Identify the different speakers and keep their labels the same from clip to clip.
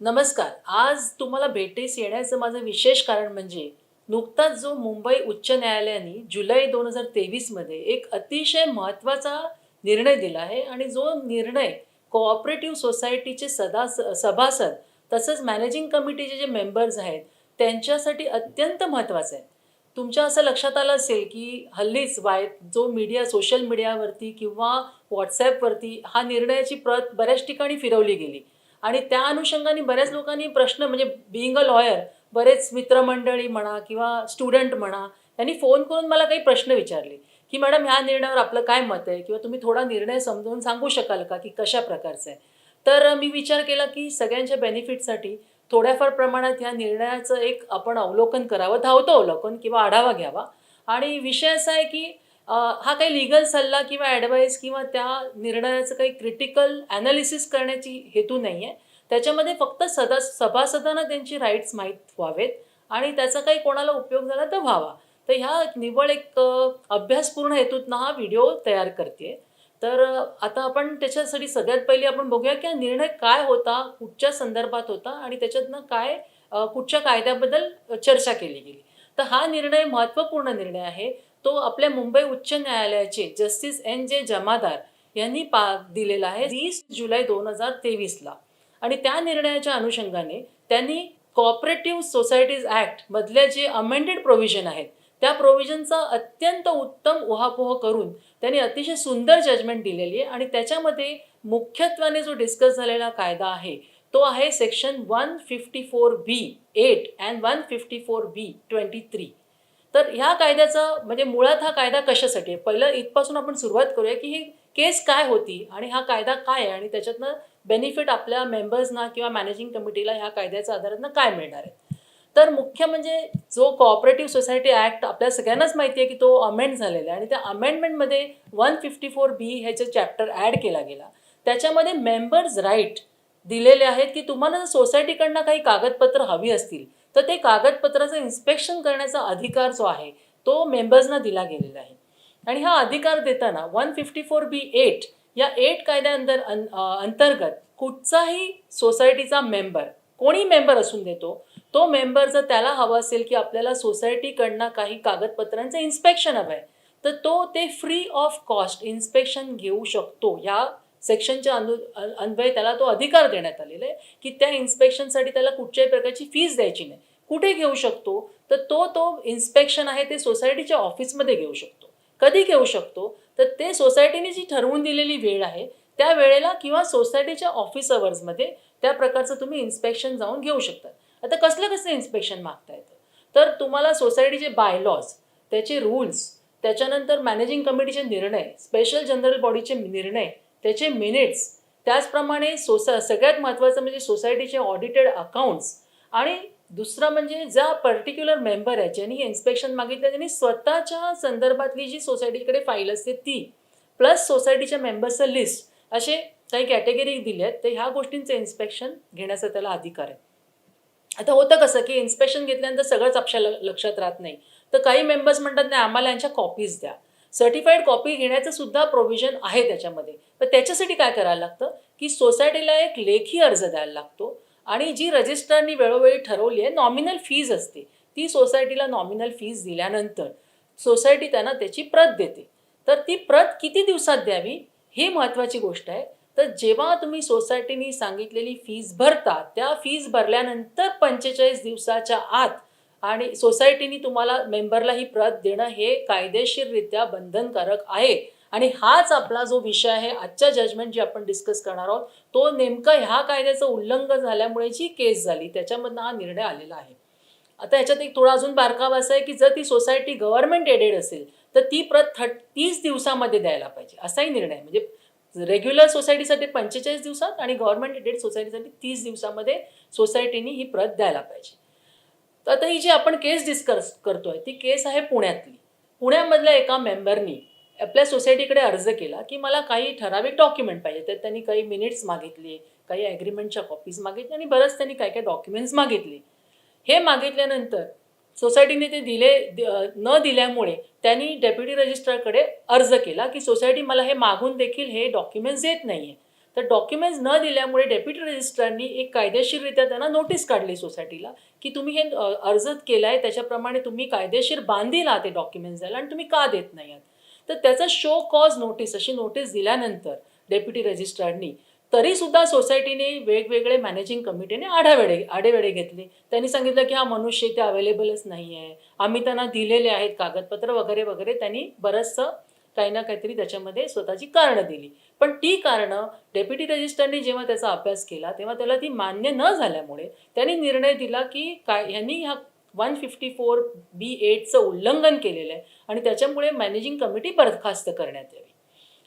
Speaker 1: नमस्कार. आज तुम्हाला भेटीस येण्याचं माझं विशेष कारण म्हणजे नुकताच जो मुंबई उच्च न्यायालयाने जुलै 2023 मध्ये एक अतिशय महत्त्वाचा निर्णय दिला आहे आणि जो निर्णय कोऑपरेटिव्ह सोसायटीचे सभासद तसंच मॅनेजिंग कमिटीचे जे मेंबर्स आहेत त्यांच्यासाठी अत्यंत महत्त्वाचा आहे. तुमच्या असं लक्षात आलं असेल की हल्लीच जो मीडिया सोशल मीडियावरती किंवा WhatsAppवरती हा निर्णयाची प्रत बऱ्याच ठिकाणी फिरवली गेली. आणि त्या अनुषंगाने बऱ्याच लोकांनी प्रश्न म्हणजे बिईंग अ लॉयर बरेच मित्रमंडळी म्हणा किंवा स्टुडंट म्हणा त्यांनी फोन करून मला काही प्रश्न विचारले, की "मॅडम ह्या निर्णयावर आपलं काय मत आहे? किंवा तुम्ही थोडा निर्णय समजावून सांगू शकाल का, की कशा प्रकारचा आहे?" तर मी विचार केला, की सगळ्यांच्या बेनिफिटसाठी थोड्याफार प्रमाणात ह्या निर्णयाचं एक आपण अवलोकन करावं, धावतं अवलोकन किंवा आढावा घ्यावा. आणि विषय असा आहे, की हा काही लीगल सल्ला किंवा ॲडवाईस किंवा त्या निर्णयाचं काही क्रिटिकल ॲनालिसिस करण्याची हेतू नाही आहे. त्याच्यामध्ये फक्त सभासदांना त्यांची राईट्स माहीत व्हावेत आणि त्याचा काही कोणाला उपयोग झाला तर व्हावा. तर ह्या निव्वळ एक अभ्यासपूर्ण हेतूतनं हा व्हिडिओ तयार करते तर आता आपण त्याच्यासाठी सगळ्यात पहिली आपण बघूया की हा निर्णय काय होता, कुठच्या संदर्भात होता आणि त्याच्यातनं काय कुठच्या कायद्याबद्दल चर्चा केली गेली. तर हा निर्णय महत्त्वपूर्ण निर्णय आहे. तो आपल्या मुंबई उच्च न्यायालयाचे जस्टिस एन.जे. जमादार यांनी दिलेला आहे 20 जुलै 2023 ला. आणि त्या निर्णयाच्या अनुषंगाने त्यांनी कोऑपरेटिव्ह सोसायटीज ॲक्ट मधले जे अमेंडेड प्रोव्हिजन आहेत, त्या प्रोव्हिजनचा अत्यंत उत्तम उहापोह करून त्यांनी अतिशय सुंदर जजमेंट दिलेली आहे आणि त्याच्यामध्ये मुख्यत्वाने जो डिस्कस झालेला कायदा आहे, तो आहे सेक्शन 154B8 अँड 154B23. तर ह्या कायद्याचा म्हणजे मुळात हा कायदा कशासाठी आहे? पहिलं इथपासून आपण सुरुवात करूया, की ही केस काय होती आणि हा कायदा काय आहे आणि त्याच्यातनं बेनिफिट आपल्या मेंबर्सना किंवा मॅनेजिंग कमिटीला ह्या कायद्याच्या आधारानं काय मिळणार आहे? तर मुख्य म्हणजे जो कोऑपरेटिव्ह सोसायटी ॲक्ट आपल्या सगळ्यांनाच माहिती आहे, की तो अमेंड झालेला आहे आणि त्या अमेंडमेंटमध्ये 154B हे जे चॅप्टर ॲड केला गेला. त्याच्यामध्ये मेंबर्स राईट दिलेले आहेत, की तुम्हाला जर सोसायटीकडनं काही कागदपत्र हवी असतील, तर ते कागदपत्राचं इन्स्पेक्शन करण्याचा अधिकार जो आहे, तो मेंबर्सना दिला गेलेला आहे. आणि हा अधिकार देताना 154B8 या 8 अंतर्गत कुठचाही सोसायटीचा मेंबर, कोणी मेंबर असून देतो, तो मेंबर जर त्याला हवं असेल, की आपल्याला सोसायटीकडनं काही कागदपत्रांचं इन्स्पेक्शन हवं आहे, तर तो ते फ्री ऑफ कॉस्ट इन्स्पेक्शन घेऊ शकतो. ह्या सेक्शनच्या अन्वये त्याला तो अधिकार देण्यात आलेला आहे, की त्या इन्स्पेक्शनसाठी त्याला कुठच्याही प्रकारची फीस द्यायची नाही. कुठे घेऊ शकतो? तर तो इन्स्पेक्शन आहे ते सोसायटीच्या ऑफिसमध्ये घेऊ शकतो. कधी घेऊ शकतो? तर ते सोसायटीने जी ठरवून दिलेली वेळ आहे, त्या वेळेला किंवा सोसायटीच्या ऑफिस अवर्समध्ये त्या प्रकारचं तुम्ही इन्स्पेक्शन जाऊन घेऊ शकता. आता कसलं इन्स्पेक्शन मागता येतं? तर तुम्हाला सोसायटीचे बायलॉज, त्याचे रूल्स, त्याच्यानंतर मॅनेजिंग कमिटीचे निर्णय, स्पेशल जनरल बॉडीचे निर्णय, त्याचे मिनिट्स, त्याचप्रमाणे सगळ्यात महत्त्वाचं म्हणजे सोसायटीचे ऑडिटेड अकाउंट्स आणि दुसरं म्हणजे ज्या पर्टिक्युलर मेंबर आहे ज्यांनी इन्स्पेक्शन मागितलं त्यांनी स्वतःच्या संदर्भातली जी सोसायटीकडे फाईल असते ती, प्लस सोसायटीच्या मेंबर्सचं लिस्ट, असे काही कॅटेगरी दिले आहेत. तर ह्या गोष्टींचं इन्स्पेक्शन घेण्याचा त्याला अधिकार आहे. आता होतं कसं, की इन्स्पेक्शन घेतल्यानंतर सगळंच आपल्या लक्षात राहत नाही. तर काही मेंबर्स म्हणतात, "नाही, आम्हाला यांच्या कॉपीज द्या." सर्टिफाईड कॉपी घेण्याचं सुद्धा प्रोव्हिजन आहे त्याच्यामध्ये. तर त्याच्यासाठी काय करायला लागतं, की सोसायटीला एक लेखी अर्ज द्यायला लागतो आणि जी रजिस्ट्रारनी वेळोवेळी ठरवली आहे नॉमिनल फीज असते. ती सोसायटीला नॉमिनल फीज दिल्यानंतर सोसायटी त्यांना त्याची प्रत देते. तर ती प्रत किती दिवसात द्यावी ही महत्त्वाची गोष्ट आहे. तर जेव्हा तुम्ही सोसायटीने सांगितलेली फीज भरता, त्या फीज भरल्यानंतर 45 दिवसाच्या आत आणि सोसायटीने तुम्हाला मेंबरला ही प्रत देणं हे कायदेशीररित्या बंधनकारक आहे. आणि हाच आपला जो विषय आहे आजच्या जजमेंट जी आपण डिस्कस करणार आहोत, तो नेमका ह्या कायद्याचं उल्लंघन झाल्यामुळे जी केस झाली त्याच्यामधनं हा निर्णय आलेला आहे. आता ह्याच्यात एक थोडा अजून बारकावा असा आहे, की जर ती सोसायटी गव्हर्नमेंट एडेड असेल, तर ती प्रत 30 दिवसामध्ये द्यायला पाहिजे. असाही निर्णय आहे. म्हणजे रेग्युलर सोसायटीसाठी 45 दिवसात आणि गव्हर्नमेंट एडेड सोसायटीसाठी 30 दिवसामध्ये सोसायटीनी ही प्रत द्यायला पाहिजे. तर आता ही जी आपण केस डिस्कस करतोय, ती केस आहे पुण्यातली. पुण्यामधल्या एका मेंबरनी आपल्या सोसायटीकडे अर्ज केला, की मला काही ठराविक डॉक्युमेंट पाहिजे. तर त्यांनी काही मिनिट्स मागितले, काही ॲग्रीमेंटच्या कॉपीज मागितल्या आणि बरंच त्यांनी काय-काय डॉक्युमेंट्स मागितले. हे मागितल्यानंतर सोसायटीने ते न दिल्यामुळे त्यांनी डेप्युटी रजिस्ट्रारकडे अर्ज केला, की सोसायटी मला हे मागून देखील हे डॉक्युमेंट्स देत नाहीये. तर डॉक्युमेंट्स न दिल्यामुळे डेप्युटी रजिस्ट्रारनी एक कायदेशीररित्या त्यांना नोटीस काढली सोसायटीला की तुम्ही हे अर्ज केलाय त्याच्याप्रमाणे तुम्ही कायदेशीर बांधील आहात ते डॉक्युमेंट्स द्यायला आणि तुम्ही का देत नाही आहात. तर त्याचा शो कॉज नोटीस अशी नोटीस दिल्यानंतर डेप्युटी रजिस्ट्रारनी तरीसुद्धा सोसायटीने वेगवेगळे मॅनेजिंग कमिटीने आढेवेढे घेतले. त्यांनी सांगितलं की हा मनुष्य इथे अवेलेबलच नाही आहे, आम्ही त्यांना दिलेले आहेत कागदपत्र वगैरे वगैरे. त्यांनी बरंचसं काही ना काहीतरी त्याच्यामध्ये स्वतःची कारणं दिली. पण ती कारणं डेप्युटी रजिस्ट्रारने जेव्हा त्याचा अभ्यास केला तेव्हा त्याला ती मान्य न झाल्यामुळे त्यांनी निर्णय दिला की ह्यांनी ह्या 154B8चं उल्लंघन केलेलं आहे आणि त्याच्यामुळे मॅनेजिंग कमिटी बरखास्त करण्यात यावी.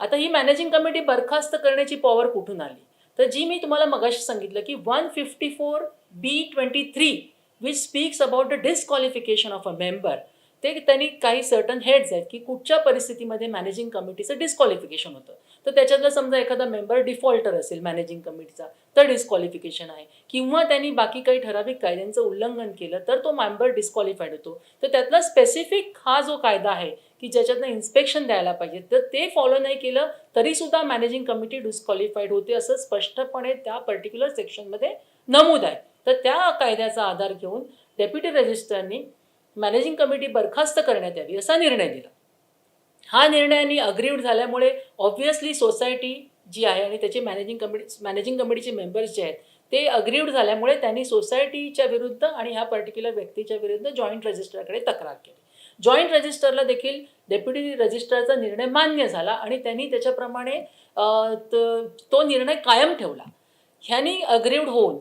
Speaker 1: आता ही मॅनेजिंग कमिटी बरखास्त करण्याची पॉवर कुठून आली, तर जी मी तुम्हाला मगाशी सांगितलं की 154B23 which speaks about the disqualification of a member, ते त्यांनी काही सर्टन हेड्स आहेत की कुठच्या परिस्थितीमध्ये मॅनेजिंग कमिटीचं डिस्क्वालिफिकेशन होतं. तर त्याच्यातलं समजा एखादा मेंबर डिफॉल्टर असेल मॅनेजिंग कमिटीचा तर डिस्क्वालिफिकेशन आहे, किंवा त्यांनी बाकी काही ठराविक कायद्यांचं उल्लंघन केलं तर तो मेंबर डिस्क्वालिफाईड होतो. तर त्यातला स्पेसिफिक हा जो कायदा आहे की ज्याच्यातनं इन्स्पेक्शन द्यायला पाहिजे तर ते फॉलो नाही केलं तरीसुद्धा मॅनेजिंग कमिटी डिस्क्वालिफाईड होते असं स्पष्टपणे त्या पर्टिक्युलर सेक्शनमध्ये नमूद आहे. तर त्या कायद्याचा आधार घेऊन डेप्युटी रजिस्ट्रारनी मॅनेजिंग कमिटी बरखास्त करण्यात यावी असा निर्णय दिला. हा निर्णयाने अग्रीड झाल्यामुळे ऑब्व्हियसली सोसायटी जी आहे आणि त्याचे मॅनेजिंग कमिटीचे मेंबर्स जे आहेत ते अग्रीड झाल्यामुळे त्यांनी सोसायटीच्या विरुद्ध आणि ह्या पर्टिक्युलर व्यक्तीच्या विरुद्ध जॉईंट रजिस्ट्रारकडे तक्रार केली. जॉईंट रजिस्ट्रारला देखील डेप्युटी रजिस्ट्रारचा निर्णय मान्य झाला आणि त्यांनी त्याच्याप्रमाणे तो निर्णय कायम ठेवला. ह्यांनी अग्रीड होऊन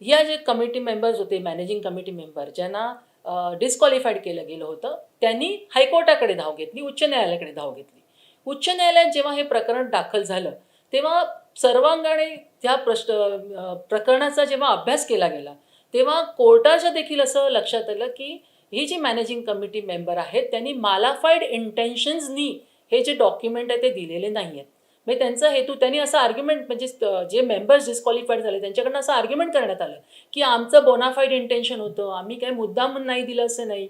Speaker 1: ह्या जे कमिटी मेंबर्स होते मॅनेजिंग कमिटी मेंबर ज्यांना डिस्क्वालिफाईड केलं गेलं होतं त्यांनी हायकोर्टाकडे धाव घेतली, उच्च न्यायालयाकडे धाव घेतली. उच्च न्यायालयात जेव्हा हे प्रकरण दाखल झालं तेव्हा सर्वांगाने त्या प्रकरणाचा जेव्हा अभ्यास केला गेला तेव्हा कोर्टाच्या देखील असं लक्षात आलं की ही जी मॅनेजिंग कमिटी मेंबर आहेत त्यांनी मालाफाईड इंटेन्शन्सनी हे जे डॉक्युमेंट आहे ते दिलेले नाही आहेत. म्हणजे त्यांचा हेतू त्यांनी असं आर्ग्युमेंट म्हणजे जे मेंबर्स डिस्क्वालिफाईड झाले त्यांच्याकडनं असं आर्ग्युमेंट करण्यात आलं की आमचं बोनाफाईड इंटेन्शन होतं, आम्ही काही मुद्दाम नाही दिलं असं नाही,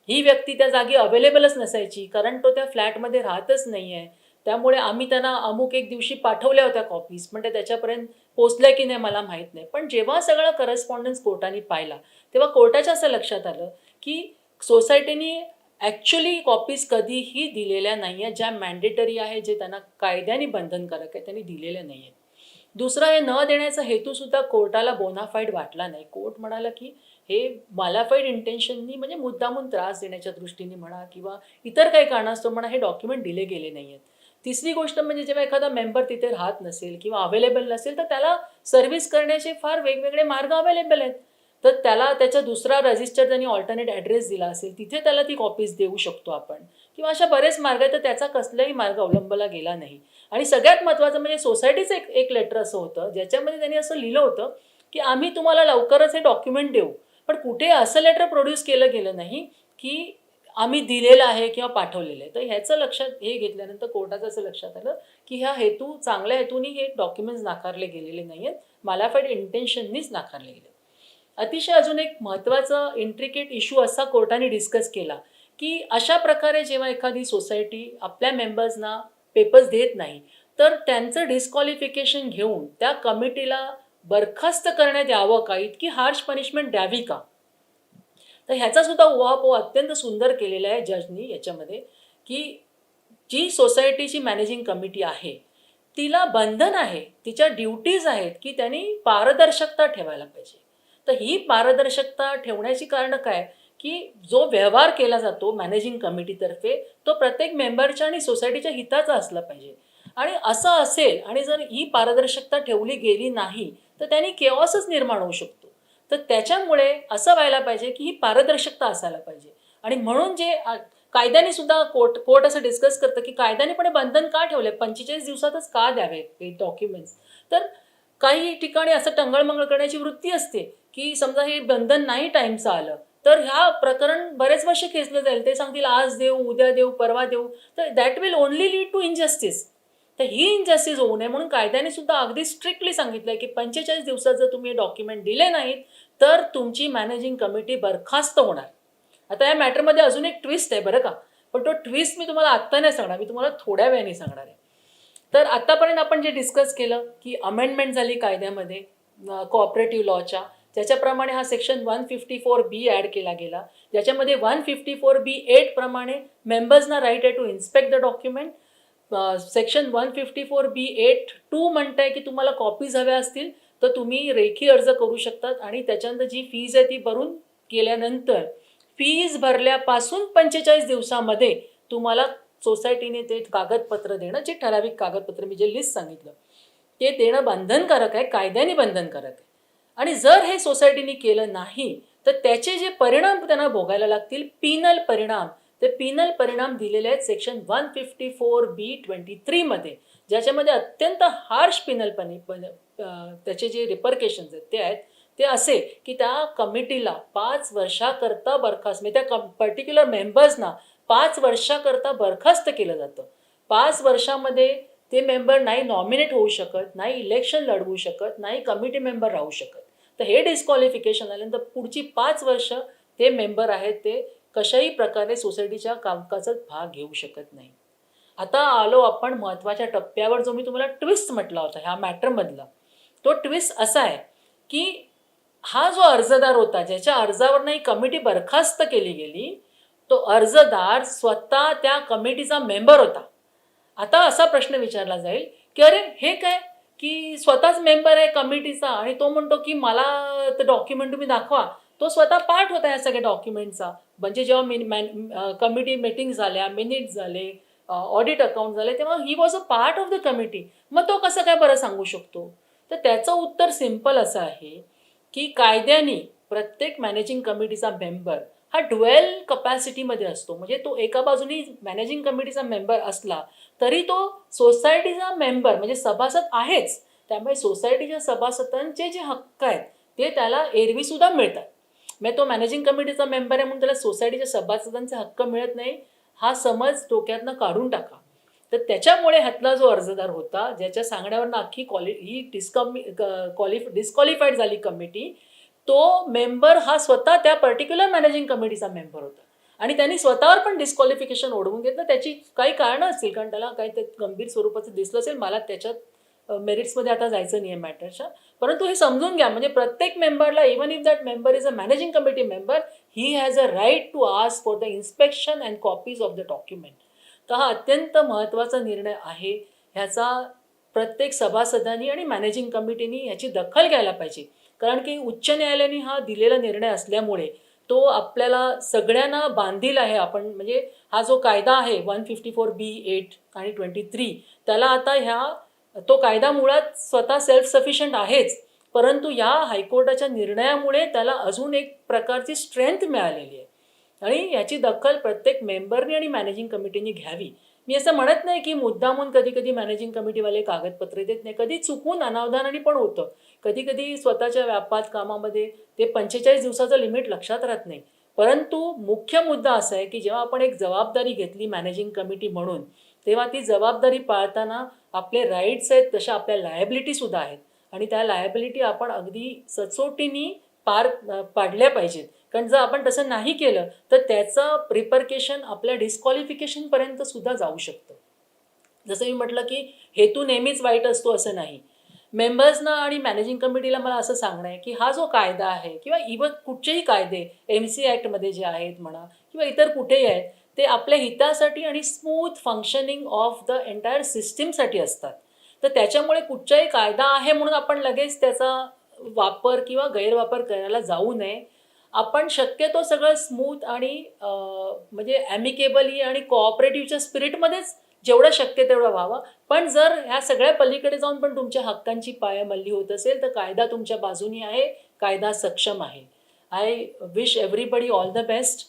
Speaker 1: ही व्यक्ती त्या जागी अवेलेबलच नसायची कारण तो त्या फ्लॅटमध्ये राहतच नाही आहे, त्यामुळे आम्ही त्यांना अमुक एक दिवशी पाठवल्या होत्या कॉपीज पण ते त्याच्यापर्यंत पोचल्या की नाही मला माहीत नाही. पण जेव्हा सगळा करस्पॉन्डन्स कोर्टाने पाहिला तेव्हा कोर्टाच्या असं लक्षात आलं की सोसायटीने ॲक्च्युली कॉपीज कधीही दिलेल्या नाही आहेत, ज्या मॅन्डेटरी आहे जे त्यांना कायद्याने बंधनकारक आहे त्यांनी दिलेल्या नाही आहेत. दुसरा हे न देण्याचा हेतूसुद्धा कोर्टाला बोनाफाईड वाटला नाही. कोर्ट म्हणाला की हे मालाफाईड इंटेन्शननी म्हणजे मुद्दामून त्रास देण्याच्या दृष्टीने म्हणा किंवा इतर काही कारणास्तव म्हणा हे डॉक्युमेंट दिले गेले नाही आहेत. तिसरी गोष्ट म्हणजे जेव्हा एखादा मेंबर तिथे राहत नसेल किंवा अवेलेबल नसेल तर त्याला सर्व्हिस करण्याचे फार वेगवेगळे मार्ग अवेलेबल आहेत. तर त्याला त्याचा दुसरा रजिस्टर त्यांनी ऑल्टरनेट ॲड्रेस दिला असेल तिथे त्याला ती कॉपीज देऊ शकतो आपण, किंवा अशा बरेच मार्ग आहेत. तर त्याचा कसलाही मार्ग अवलंबला गेला नाही. आणि सगळ्यात महत्त्वाचं म्हणजे सोसायटीचं एक लेटर असं होतं ज्याच्यामध्ये त्यांनी असं लिहिलं होतं की आम्ही तुम्हाला लवकरच हे डॉक्युमेंट देऊ, पण कुठे असं लेटर प्रोड्यूस केलं गेलं नाही की आम्ही दिलेलं आहे किंवा पाठवलेलं आहे. तर ह्याचं लक्षात हे घेतल्यानंतर कोर्टाचं असं लक्षात आलं की ह्या हेतू चांगल्या हेतूनी हे डॉक्युमेंट्स नाकारले गेलेले नाही आहेत, मालाफाईड इंटेन्शननीच नाकारले गेले. अतिशय अजून एक महत्त्वाचा इंट्रिकेट इश्यू असा कोर्टाने डिस्कस केला की अशा प्रकारे जेव्हा एखादी सोसायटी आपल्या मेंबर्सना पेपर्स देत नाही तर त्यांचं डिस्क्वालिफिकेशन घेऊन त्या कमिटीला बरखास्त करण्यात यावं का, इतकी हार्श पनिशमेंट द्यावी का. तर ह्याचा सुद्धा उहापोह अत्यंत सुंदर केलेला आहे जजनी याच्यामध्ये की जी सोसायटीची मॅनेजिंग कमिटी आहे तिला बंधन आहे, तिच्या ड्युटीज आहेत की त्यांनी पारदर्शकता ठेवायला पाहिजे. तर ही पारदर्शकता ठेवण्याची कारणं काय की जो व्यवहार केला जातो मॅनेजिंग कमिटीतर्फे तो प्रत्येक मेंबरच्या आणि सोसायटीच्या हिताचा असला पाहिजे. आणि असं असेल आणि जर ही पारदर्शकता ठेवली गेली नाही तर त्यांनी केऑसच निर्माण होऊ शकतो. तर त्याच्यामुळे असं व्हायला पाहिजे की ही पारदर्शकता असायला पाहिजे. आणि म्हणून जे कायद्याने सुद्धा कोर्ट असं डिस्कस करतं की कायद्याने पण हे बंधन का ठेवले, 45 दिवसातच का द्यावे हे डॉक्युमेंट्स. तर काही ठिकाणी असं टंगळमंगळ करण्याची वृत्ती असते की समजा हे बंधन नाही टाईमचं आलं तर ह्या प्रकरण बरेच वर्ष खेचलं जाईल, ते सांगतील आज देऊ, उद्या देऊ, परवा देऊ, तर that will only lead to injustice. तर ही इनजस्टिस होऊ नये म्हणून कायद्याने सुद्धा अगदी स्ट्रिक्टली सांगितलं आहे की 45 दिवसात जर तुम्ही डॉक्युमेंट दिले नाहीत तर तुमची मॅनेजिंग कमिटी बरखास्त होणार. आता या मॅटरमध्ये अजून एक ट्विस्ट आहे बरं का, पण तो ट्विस्ट मी तुम्हाला आत्ता नाही सांगणार, मी तुम्हाला थोड्या वेळाने सांगणार आहे. तर आतापर्यंत आपण जे डिस्कस केलं की अमेंडमेंट झाली कायद्यामध्ये कोऑपरेटिव्ह लॉच्या, ज्याच्याप्रमाणे हा सेक्शन 154B ॲड केला गेला, ज्याच्यामध्ये 154B8 प्रमाणे मेंबर्सना राईट आहे to inspect the document. Section 154B8(2) म्हणताय की तुम्हाला कॉपीज हव्या असतील तर तुम्ही रेखी अर्ज करू शकतात आणि त्याच्यानंतर जी फीज आहे ती भरून केल्यानंतर फीज भरल्यापासून 45 दिवसामध्ये तुम्हाला सोसायटीने ते कागदपत्र देणं, जे ठराविक कागदपत्र मी जे लिस्ट सांगितलं ते देणं बंधनकारक आहे, कायद्याने बंधनकारक आहे. आणि जर हे सोसायटीने केलं नाही तर त्याचे जे परिणाम त्यांना भोगायला लागतील, पिनल परिणाम, ते पिनल परिणाम दिलेले आहेत सेक्शन 154B23 मध्ये, ज्याच्यामध्ये अत्यंत हार्श पिनल त्याचे जे रिपरकेशन्स आहेत ते आहेत. ते असे की त्या कमिटीला 5 वर्षाकरता बरखास्त, म्हणजे त्या पर्टिक्युलर मेंबर्सना 5 वर्षाकरता बरखास्त केलं जातं. 5 वर्षामध्ये ते मेंबर नाही नॉमिनेट होऊ शकत, नाही इलेक्शन लढवू शकत, नाही कमिटी मेंबर राहू शकत. तर हे डिस्क्वालिफिकेशन आल्यानंतर पुढची 5 वर्ष ते मेंबर आहेत ते कशाही प्रकारे सोसायटीच्या कामकाजात भाग घेऊ शकत नाही. आता आलो आपण महत्त्वाच्या टप्प्यावर, जो मी तुम्हाला ट्विस्ट म्हटला होता ह्या मॅटरमधला. तो ट्विस्ट असा आहे की हा जो अर्जदार होता, ज्याच्या अर्जावर ही कमिटी बरखास्त केली गेली, तो अर्जदार स्वतः त्या कमिटीचा मेंबर होता. आता असा प्रश्न विचारला जाईल की अरे हे काय की स्वतःच मेंबर आहे कमिटीचा आणि तो म्हणतो की मला ते डॉक्युमेंट तुम्ही दाखवा. तो स्वतः पार्ट होता या सगळ्या डॉक्युमेंटचा. म्हणजे जेव्हा कमिटी मीटिंग झाल्या, मिनिट्स झाले, ऑडिट अकाउंट झाले, तेव्हा he was a part of the committee. मग तो कसं काय बरं सांगू शकतो? तर त्याचं उत्तर सिम्पल असं आहे की कायद्याने प्रत्येक मॅनेजिंग कमिटीचा मेंबर हा ड्युएल कपॅसिटीमध्ये असतो. म्हणजे तो एका बाजूनी मॅनेजिंग कमिटीचा मेंबर असला तरी तो सोसायटीचा मेंबर म्हणजे सभासद आहेच. त्यामुळे सोसायटीच्या सभासदांचे जे हक्क आहेत ते त्याला एरवीसुद्धा मिळतात. म्हणजे तो मॅनेजिंग कमिटीचा मेंबर आहे म्हणून त्याला सोसायटीच्या सभासदांचे हक्क मिळत नाही, हा समज डोक्यातनं काढून टाका. तर त्याच्यामुळे ह्यातला जो अर्जदार होता, ज्याच्या सांगण्यावरनं अख्खी ही डिस्क्वालिफाईड झाली कमिटी, तो मेंबर हा स्वतः त्या पर्टिक्युलर मॅनेजिंग कमिटीचा मेंबर होता. आणि त्यांनी स्वतःवर पण डिस्क्वालिफिकेशन ओढवून घेतलं. त्याची काही कारणं असतील, कारण त्याला काही ते गंभीर स्वरूपाचं दिसलं असेल. मला त्याच्यात मेरिट्समध्ये आता जायचं नाही आहे मॅटरच्या. परंतु हे समजून घ्या, म्हणजे प्रत्येक मेंबरला, even if that member is a managing committee member, he has a right to ask for the inspection and copies of the document. तर हा अत्यंत महत्त्वाचा निर्णय आहे. ह्याचा प्रत्येक सभासदांनी आणि मॅनेजिंग कमिटीनी ह्याची दखल घ्यायला पाहिजे. कारण की उच्च न्यायालयाने हा दिलेला निर्णय असल्यामुळे तो आपल्याला सगळ्यांना बांधील आहे. आपण म्हणजे हा जो कायदा आहे 154B8 आणि 23, त्याला आता तो कायदा मुळात स्वतः सेल्फ सफिशियंट आहेच, परंतु या हायकोर्टाच्या निर्णयामुळे त्याला अजून एक प्रकारची स्ट्रेंथ मिळालेली आहे आणि याची दखल प्रत्येक मेंबरनी आणि मॅनेजिंग कमिटीने घ्यावी. मी असं म्हणत नाही की मुद्दामून कधी कधी मॅनेजिंग कमिटीवाले कागदपत्रे देत नाही, कधी चुकून अनावधानाने पण होतं. कधी कधी स्वतःच्या व्यापात कामामध्ये ते 45 दिवसाचं लिमिट लक्षात राहत नाही. परंतु मुख्य मुद्दा असा आहे की जेव्हा आपण एक जबाबदारी घेतली मॅनेजिंग कमिटी म्हणून, तेव्हा ती जबाबदारी पाळताना आपले राईट्स आहेत तशा आपल्या लायबिलिटीसुद्धा आहेत आणि त्या लायबिलिटी आपण अगदी सचोटीने पाडल्या पाहिजेत. कारण जर आपण तसं नाही केलं तर त्याचं रिपरकेशन आपल्या डिस्क्वालिफिकेशनपर्यंत सुद्धा जाऊ शकतं. जसं मी म्हटलं की हेतू नेहमीच वाईट असतो असं नाही. मेंबर्सना आणि मॅनेजिंग कमिटीला मला असं सांगणं आहे की हा जो कायदा आहे किंवा इव्हन कुठचेही कायदे MC ॲक्टमध्ये जे आहेत म्हणा किंवा इतर कुठेही आहेत, ते आपल्या हितासाठी आणि smooth functioning of the entire सिस्टीमसाठी असतात. तर त्याच्यामुळे कुठचाही कायदा आहे म्हणून आपण लगेच त्याचा वापर किंवा गैरवापर करायला जाऊ नये. आपण शक्यतो सगळं स्मूथ आणि म्हणजे ॲमिकेबली आणि कोऑपरेटिव्हच्या स्पिरिटमध्येच जेवढं शक्य तेवढं व्हावं. पण जर ह्या सगळ्या पलीकडे जाऊन पण तुमच्या हक्कांची पायमल्ली होत असेल तर कायदा तुमच्या बाजूनी आहे, कायदा सक्षम आहे. I wish everybody all the best.